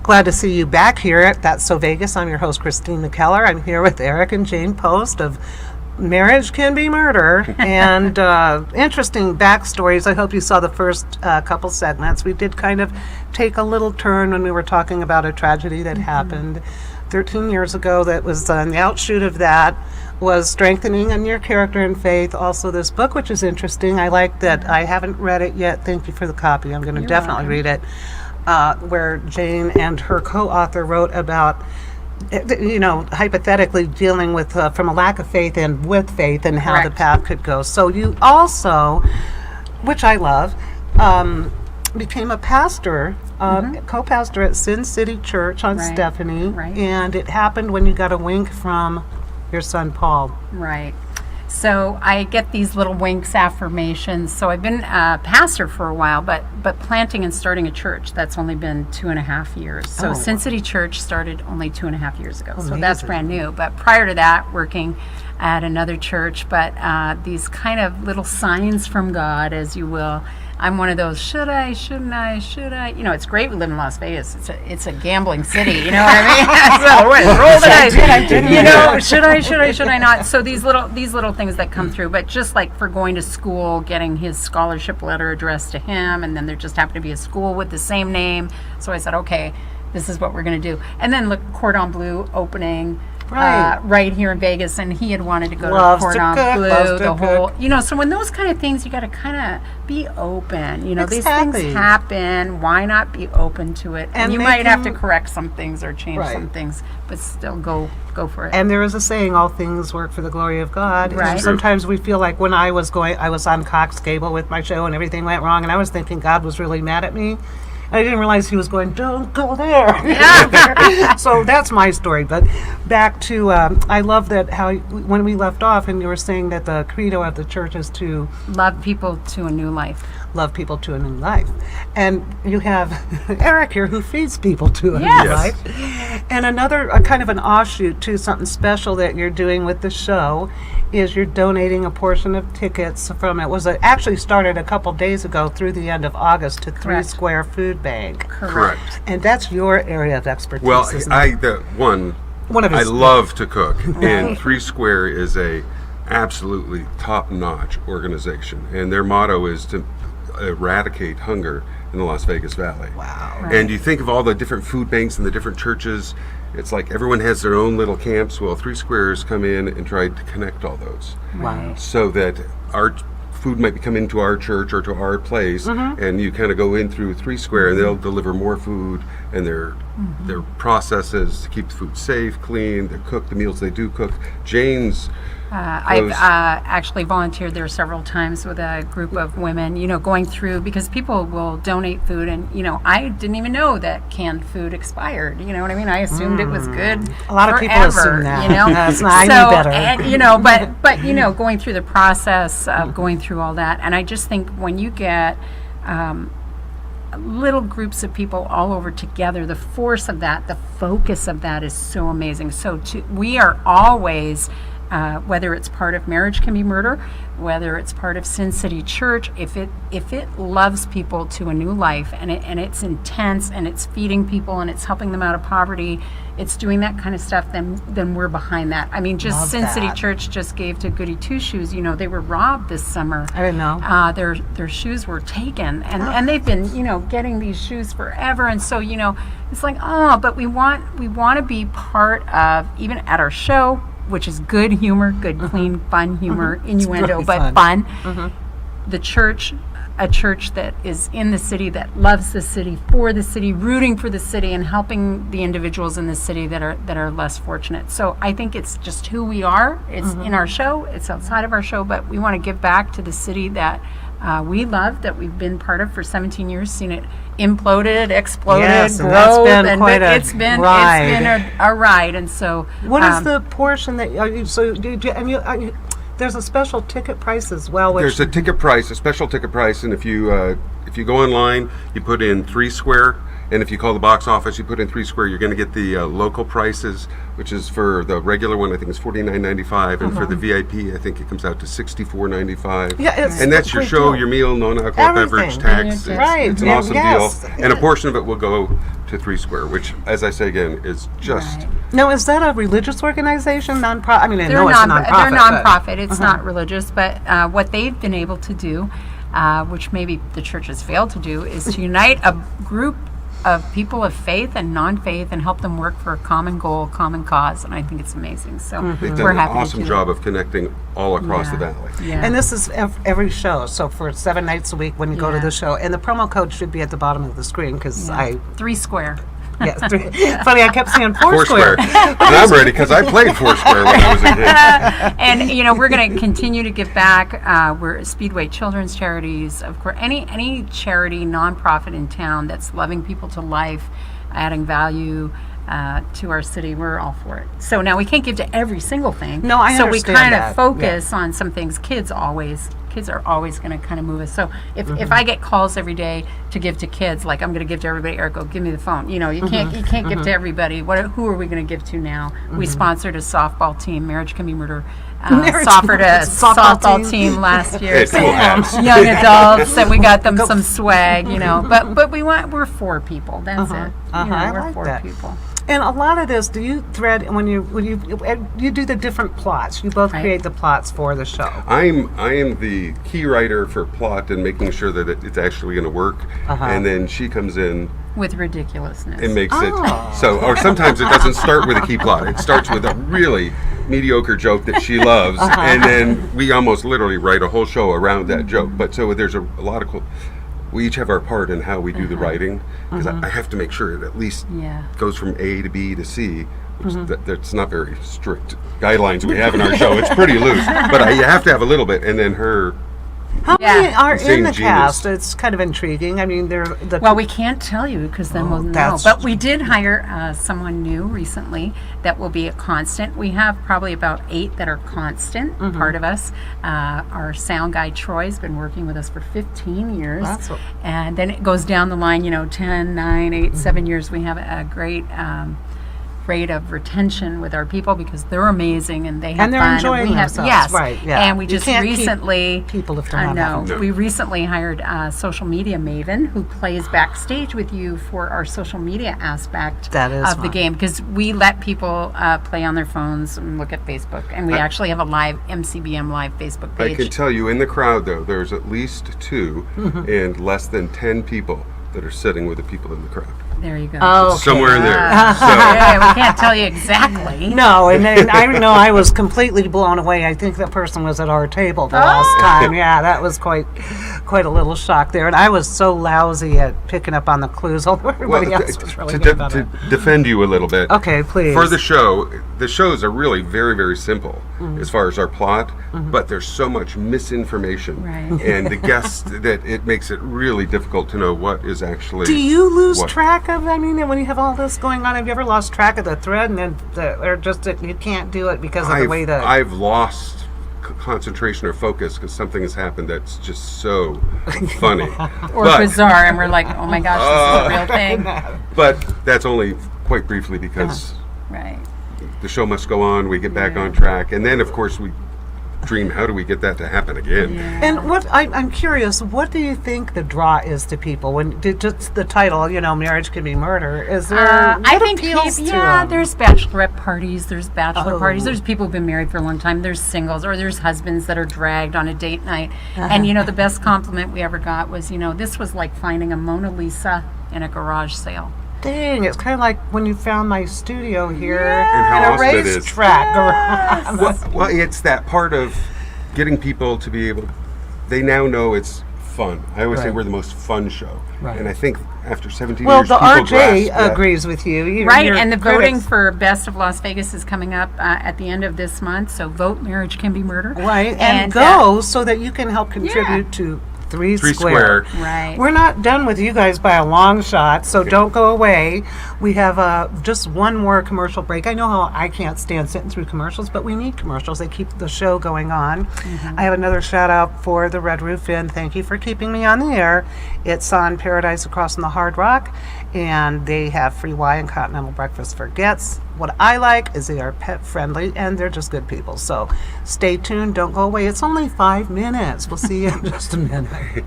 Glad to see you back here at That's So Vegas. I'm your host, Christine McKellar. I'm here with Eric and Jayne Post of Marriage Can Be Murder, and interesting backstories. I hope you saw the first couple segments. We did kind of take a little turn when we were talking about a tragedy that happened 13 years ago. That was the outshoot of that was strengthening in your character and faith. Also this book, which is interesting. I like that. I haven't read it yet. Thank you for the copy. I'm going to definitely read it. Where Jayne and her co-author wrote about, hypothetically dealing with from a lack of faith and with faith and how the path could go. So you also, which I love, became a pastor, co-pastor at Sin City Church on Stephanie, and it happened when you got a wink from your son Paul. Right. So I get these little winks, affirmations. So I've been a pastor for a while, but planting and starting a church, that's only been 2.5 years. So Sin City Church started only 2.5 years ago. Amazing. So that's brand new. But prior to that, working at another church, but these kind of little signs from God, as you will. I'm one of those, should I, shouldn't I, should I? It's great we live in Las Vegas. It's a gambling city, you know what I mean? So roll the dice. Should I not? So these little things that come through, but just like for going to school, getting his scholarship letter addressed to him, and then there just happened to be a school with the same name. So I said, okay, this is what we're going to do. And then look, Cordon Bleu opening. Right here in Vegas, and he had wanted to go to Cordon Bleu, the whole, so when those kind of things, you got to kind of be open, these things happen, why not be open to it? And you might have to correct some things or change some things, but still go for it. And there is a saying, all things work for the glory of God. Right. And sometimes we feel like when I was on Cox Cable with my show and everything went wrong, and I was thinking God was really mad at me. I didn't realize he was going, don't go there. So that's my story. But back to, I love that when we left off and you were saying that the credo of the church is to love people to a new life. Love people to a new life. And you have Eric here who feeds people to a new life. And another kind of an offshoot to something special that you're doing with the show is you're donating a portion of tickets from actually started a couple days ago through the end of August to Three Square Food Bank. Correct. And that's your area of expertise. Well, isn't I it? love to cook, and Three Square is a absolutely top-notch organization, and their motto is to eradicate hunger in the Las Vegas Valley. Wow. Right. And you think of all the different food banks and the different churches, it's like everyone has their own little camps. Well, Three Squares come in and try to connect all those. Wow. So that our food might be coming into our church or to our place, and you kind of go in through Three Square, and they'll deliver more food, and their processes to keep the food safe, clean, they cook the meals they do cook. Jayne's I've actually volunteered there several times with a group of women, going through, because people will donate food, and, I didn't even know that canned food expired. You know what I mean? I assumed it was good a lot of people assume that. That's not, I knew better. And, but going through the process of going through all that, and I just think when you get little groups of people all over together, the force of that, the focus of that is so amazing. So we are always, whether it's part of Marriage Can Be Murder, whether it's part of Sin City Church, if it loves people to a new life, and it's intense, and it's feeding people, and it's helping them out of poverty, it's doing that kind of stuff, then we're behind that. I mean, just Sin City Church just gave to Goody Two Shoes. They were robbed this summer. I didn't know. Their shoes were taken, and they've been getting these shoes forever, and so it's like, but we want to be part of, even at our show, which is good humor, good, clean, fun humor, innuendo, really but fun. The church, a church that is in the city, that loves the city, for the city, rooting for the city, and helping the individuals in the city that are less fortunate. So I think it's just who we are. It's in our show, it's outside of our show, but we want to give back to the city that we love, that we've been part of for 17 years, seen it imploded, exploded, grow, it's been a ride. And so what is the portion that there's a special ticket price as well? There's a ticket price, a special ticket price, and if you go online, you put in Three Square, And if you call the box office, you put in 3 Square, you're going to get the local prices, which is for the regular one, I think it's $49.95, and for the VIP, I think it comes out to $64.95. Yeah, it's and that's your great show, deal. your meal, non-alcohol beverage, Everything. tax. Right. It's an Yeah, awesome yes. deal. And a portion of it will go to 3 Square, which, as I say again, is just... Right. Now, is that a religious organization, nonprofit? I mean, I They're know it's a nonprofit. They're but- nonprofit. It's not religious, but what they've been able to do, which maybe the church has failed to do, is to unite a group of people of faith and non-faith and help them work for a common goal, common cause, and I think it's amazing. So They've we're done an happy awesome to do job of connecting all across the Yeah. valley. Yeah. And this is every show, so for 7 nights a week when you go to Yeah. the show. And the promo code should be at the bottom of the screen because Yeah. I... 3 Square. Yes, funny, I kept saying 4 Foursquare. Square. And I'm ready because I played Foursquare when I was a kid. And we're going to continue to give back. We're Speedway Children's Charities, of course. Any charity, nonprofit in town that's loving people to life, adding value to our city, we're all for it. So now we can't give to every single thing. No, I So we understand kind that. of focus on some things. Kids are always going to kind of move us. So if I get calls every day to give to kids, like I'm going to give to everybody, Eric, give me the phone. You can't give to everybody. Who are we going to give to now? We sponsored a softball team. Marriage Can Be Murder. Offered a softball team last year. It's cool hats. Young adults, and we got them some swag. But we're 4 people. That's it. I We're like 4 that. people. And a lot of this, do you thread when you do the different plots? You both Right. create the plots for the show. I am the key writer for plot and making sure that it's actually going to work. And then she comes in With ridiculousness. and makes Oh. it so. Or sometimes it doesn't start with a key plot. It starts with a really mediocre joke that she loves, and then we almost literally write a whole show around that joke. But so there's a lot of cool. We each have our part in how we do the writing, because I have to make sure it at least Yeah. goes from A to B to C, which that's not very strict guidelines we have in our show. It's pretty loose, but you have to have a little bit, and then her. How Yeah. many are Insane in the genius. cast? It's kind of intriguing. I mean, they're the Well, we can't tell you because then we'll know. that's- But we did hire someone new recently that will be a constant. We have probably about 8 that are constant, part of us. Our sound guy, Troy's been working with us for 15 years. That's what- And then it goes down the line, 10, 9, 8, 7 years. We have a great rate of retention with our people because they're amazing and they have And they're fun. enjoying we have, themselves, yes. right, yeah. And we You just can't keep recently... people if they're I not know. having fun. We recently hired a social media maven who plays backstage with you for our social media aspect That is of the fun. game because we let people play on their phones and look at Facebook, and we actually have a live MCBM live Facebook I page. can tell you in the crowd though, there's at least 2 and less than 10 people that are sitting with the people in the crowd. There you go. Oh, okay. Somewhere in there. So, Yeah, we can't tell you exactly. No, and I know I was completely blown away. I think that person was at our table the last Oh. time. Yeah, that was quite a little shock there. And I was so lousy at picking up on the clues, although everybody else was really good about to it. defend you a little bit. Okay, please. For the shows are really very, very simple as far as our plot, but there's so much misinformation Right. and the guests that it makes it really difficult to know what is actually. Do you lose what. track of? I mean, when you have all this going on, have you ever lost track of the thread, and then or just that you can't do it because of the way that? I've lost concentration or focus because something has happened that's just so funny. Or But- bizarre, and we're like, oh my gosh, this is a real thing. But that's only quite briefly because Right. the show must go on. We get back on track, and then of course we dream. How do we get that to happen again? And what I'm curious, what do you think the draw is to people when just the title, Marriage Can Be Murder? Is there? I what think appeals to yeah, them? there's bachelorette parties, there's bachelor Oh. parties, there's people who've been married for a long time, there's singles, or there's husbands that are dragged on a date night. And the best compliment we ever got was, this was like finding a Mona Lisa in a garage sale. Dang, it's kind of like when you found my studio here And how in a awesome it is. racetrack garage. Well, it's that part of getting people to be able. They now know it's fun. I always say Right. we're the most fun show, Right. and I think after 17 Well, years, the people RJ grasp that. agrees with you. Even Right, your and the voting critics. for Best of Las Vegas is coming up at the end of this month, so vote Marriage Can Be Murder. Right, and And, go so that you can help contribute yeah. to 3 3 Square. Square. Right. We're not done with you guys by a long shot, so don't go away. We have just one more commercial break. I know how I can't stand sitting through commercials, but we need commercials. They keep the show going on. I have another shout out for the Red Roof Inn. Thank you for keeping me on the air. It's on Paradise across from the Hard Rock, and they have free Hawaiian continental breakfast for guests. What I like is they are pet friendly and they're just good people. So stay tuned. Don't go away. It's only 5 minutes. We'll see you in just a minute.